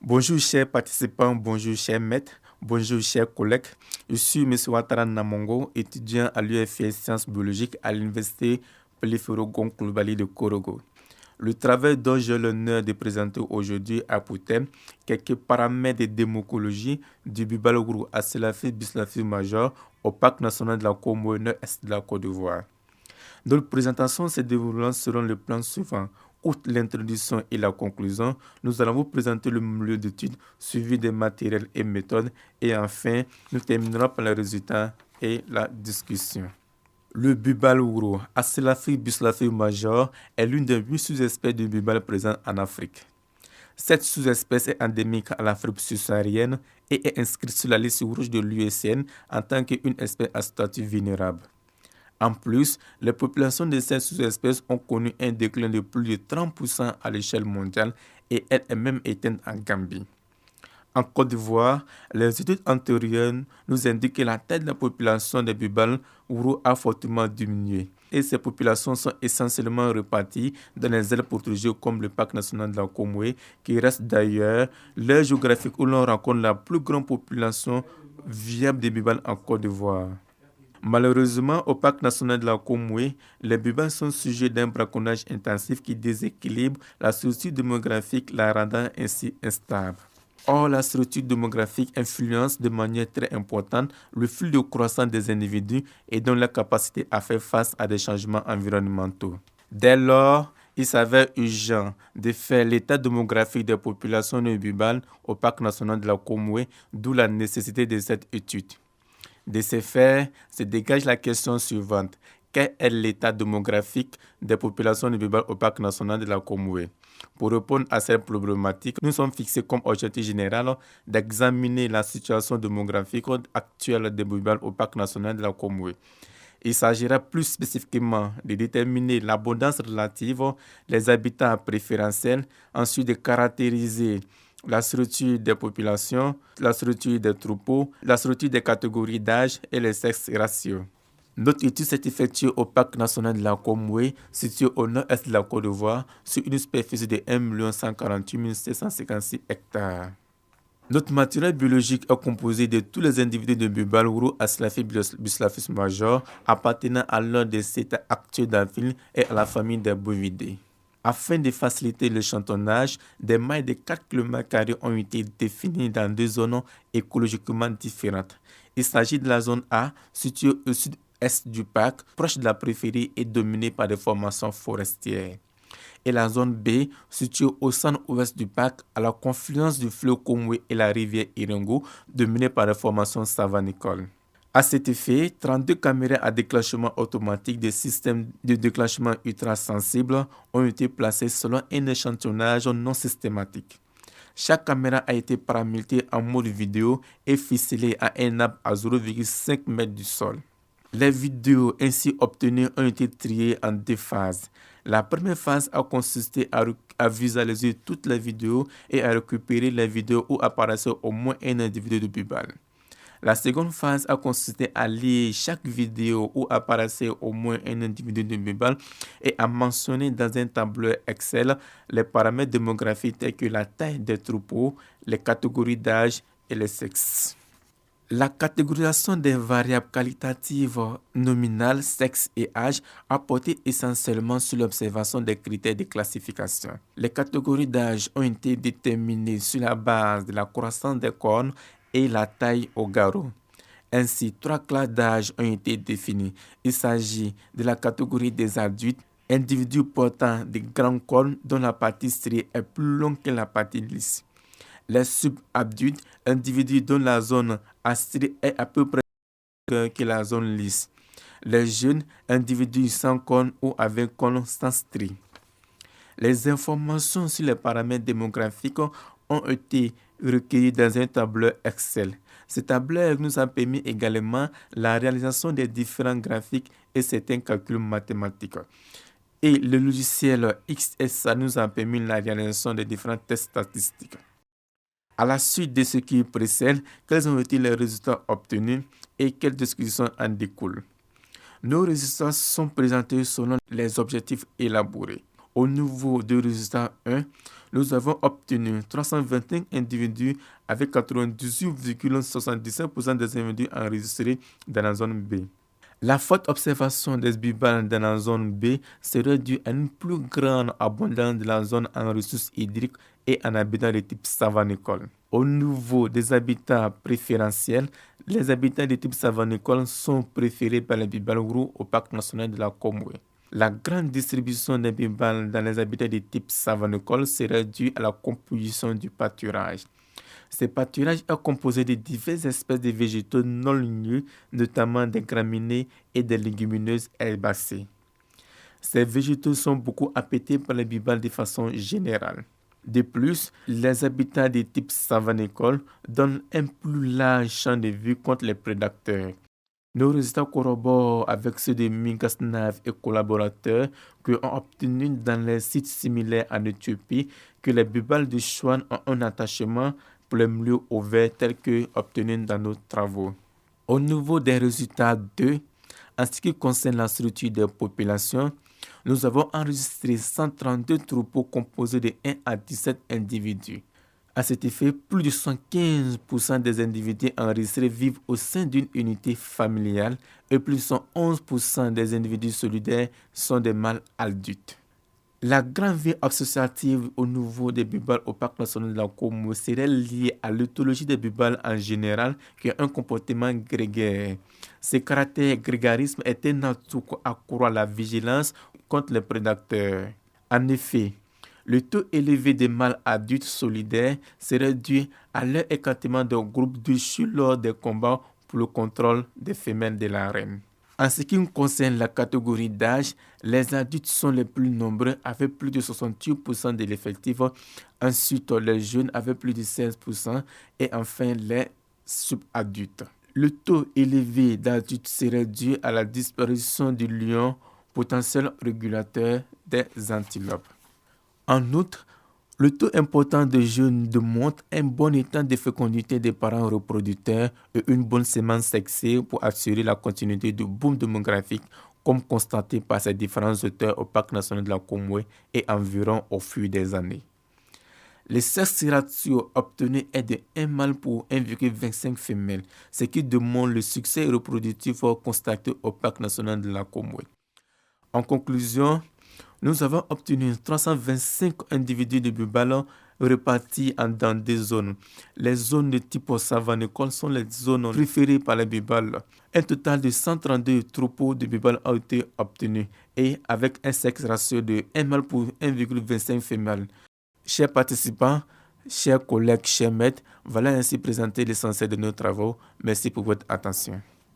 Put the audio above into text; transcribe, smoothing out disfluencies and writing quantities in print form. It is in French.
Bonjour chers participants, bonjour chers maîtres, bonjour chers collègues. Je suis M. Ouattara Namongo, étudiant à l'UFR Sciences biologiques à l'Université Pelifero-Gon Coulibaly de Korogo. Le travail dont j'ai l'honneur de présenter aujourd'hui a pour thème quelques paramètres de démocologie du Bibalogourou Acélaphis bislaphis major au Parc national de la Comore nord-est de la Côte d'Ivoire. Notre présentation se déroulant selon le plan suivant. Outre l'introduction et la conclusion, nous allons vous présenter le milieu d'études suivi des matériels et méthodes et enfin, nous terminerons par les résultats et la discussion. Le bubalogourou Acélaphis bislaphis major est l'une des 8 sous-espèces de bubal présentes en Afrique. Cette sous-espèce est endémique à l'Afrique subsaharienne et est inscrite sur la liste rouge de l'UICN en tant qu'une espèce à statut vulnérable. En plus, les populations de cette sous-espèce ont connu un déclin de plus de 30% à l'échelle mondiale et elle est même éteinte en Gambie. En Côte d'Ivoire, les études antérieures nous indiquent que la taille de la population des bubalogourous a fortement diminué et ces populations sont essentiellement réparties dans les aires protégées comme le parc national de la Comore, qui reste d'ailleurs l'aire géographique où l'on rencontre la plus grande population viable des bubales en Côte d'Ivoire. Malheureusement, au parc national de la Comore, les bubales sont sujets d'un braconnage intensif qui déséquilibre la structure démographique, la rendant ainsi instable. Or, la structure démographique influence de manière très importante le flux de croissance des individus et donc leur capacité à faire face à des changements environnementaux. Dès lors, il s'avère urgent de faire l'état démographique des populations de bubales au parc national de la Comore, d'où la nécessité de cette étude. De ces faits, se dégage la question suivante. Quel est l'état démographique des populations de bubales au parc national de la Comore? Pour répondre à cette problématique, nous sommes fixés comme objectif général d'examiner la situation démographique actuelle des bubales au parc national de la Comore. Il s'agira plus spécifiquement de déterminer l'abondance relative, les habitats préférentiels, ensuite de caractériser la structure des populations, la structure des troupeaux, la structure des catégories d'âge et les sexes ratios. Notre étude s'est effectuée au parc national de la Comore, situé au nord-est de la Côte d'Ivoire, sur une superficie de 1 148 756 hectares. Notre matériel biologique est composé de tous les individus de bubalogourou Acélaphis bislaphis major appartenant à l'un des états actuels d'Afrique et à la famille des bovidés. Afin de faciliter l'échantillonnage, des mailles de 4 km² ont été définies dans deux zones écologiquement différentes. Il s'agit de la zone A, située au sud-est du parc, proche de la périphérie et dominée par des formations forestières. Et la zone B, située au centre-ouest du parc, à la confluence du fleuve Comore et la rivière Irengo, dominée par des formations savanicoles. À cet effet, 32 caméras à déclenchement automatique des systèmes de déclenchement ultrasensibles ont été placées selon un échantillonnage non systématique. Chaque caméra a été paramétrée en mode vidéo et ficelée à un arbre à 0,5 m du sol. Les vidéos ainsi obtenues ont été triées en deux phases. La première phase a consisté à visualiser toutes les vidéos et à récupérer les vidéos où apparaissait au moins un individu de bubale. La seconde phase a consisté à lire chaque vidéo où apparaissait au moins un individu de bubale et à mentionner dans un tableur Excel les paramètres démographiques tels que la taille des troupeaux, les catégories d'âge et les sexes. La catégorisation des variables qualitatives nominales, sexe et âge a porté essentiellement sur l'observation des critères de classification. Les catégories d'âge ont été déterminées sur la base de la croissance des cornes et la taille au garrot. Ainsi, 3 classes d'âge ont été définies. Il s'agit de la catégorie des adultes, individus portant de grandes cornes dont la partie striée est plus longue que la partie lisse. Les subadultes, individus dont la zone astriée est à peu près que la zone lisse. Les jeunes, individus sans cornes ou avec cornes sans strie. Les informations sur les paramètres démographiques ont été recueillies dans un tableur Excel. Ce tableur nous a permis également la réalisation des différents graphiques et certains calculs mathématiques. Et le logiciel XSA nous a permis la réalisation des différents tests statistiques. À la suite de ce qui précède, quels ont été les résultats obtenus et quelles discussions en découlent? Nos résultats sont présentés selon les objectifs élaborés. Au niveau du résultat 1, nous avons obtenu 321 individus avec 98,77% des individus enregistrés dans la zone B. La forte observation des bivalves dans la zone B serait due à une plus grande abondance de la zone en ressources hydriques et en habitats de type savanicole. Au niveau des habitats préférentiels, les habitats de type savanicole sont préférés par les bivalves roux au parc national de la Comoué. La grande distribution des bivalves dans les habitats de type savanicole serait due à la composition du pâturage. Ce pâturage est composé de diverses espèces de végétaux non ligneux, notamment des graminées et des légumineuses herbacées. Ces végétaux sont beaucoup appétés par les bivalves de façon générale. De plus, les habitats de type savanicole donnent un plus large champ de vue contre les prédateurs. Nos résultats corroborent avec ceux de Mingasnav et collaborateurs qui ont obtenu dans les sites similaires en Éthiopie que les bivalves de Chouane ont un attachement pour les milieux ouverts tels que obtenus dans nos travaux. Au niveau des résultats 2, en ce qui concerne la structure des populations, nous avons enregistré 132 troupeaux composés de 1 à 17 individus. À cet effet, plus de 115% des individus enregistrés vivent au sein d'une unité familiale et plus de 111% des individus solidaires sont des mâles adultes. La grande vie associative au niveau des bivalves au parc national de la Comoué serait liée à l'éthologie des bivalves en général, qui est un comportement grégaire. Ce caractère grégarisme est un atout pour accroître la vigilance contre les prédateurs. En effet, le taux élevé des mâles adultes solidaires serait dû à leur écartement de groupes déchus lors des combats pour le contrôle des femelles de la reine. En ce qui concerne la catégorie d'âge, les adultes sont les plus nombreux avec plus de 68% de l'effectif, ensuite les jeunes avec plus de 16% et enfin les subadultes. Le taux élevé d'adultes serait dû à la disparition du lion, potentiel régulateur des antilopes. En outre, le taux important de jeunes démontre un bon état de fécondité des parents reproducteurs et une bonne semence sexée pour assurer la continuité du boom démographique, comme constaté par ces différents auteurs au parc national de la Comoué et environ au fil des années. Le sexe ratio obtenu est de 1 mâle pour 1,25 femelles, ce qui démontre le succès reproductif constaté au parc national de la Comoué. En conclusion, nous avons obtenu 325 individus de bivalves répartis dans des zones. Les zones de type savanicole sont les zones préférées par les bivalves. Un total de 132 troupeaux de bivalves a été obtenu et avec un sexe ratio de 1 mâle pour 1,25 femelles. Chers participants, chers collègues, chers maîtres, voilà ainsi présenté l'essentiel de nos travaux. Merci pour votre attention.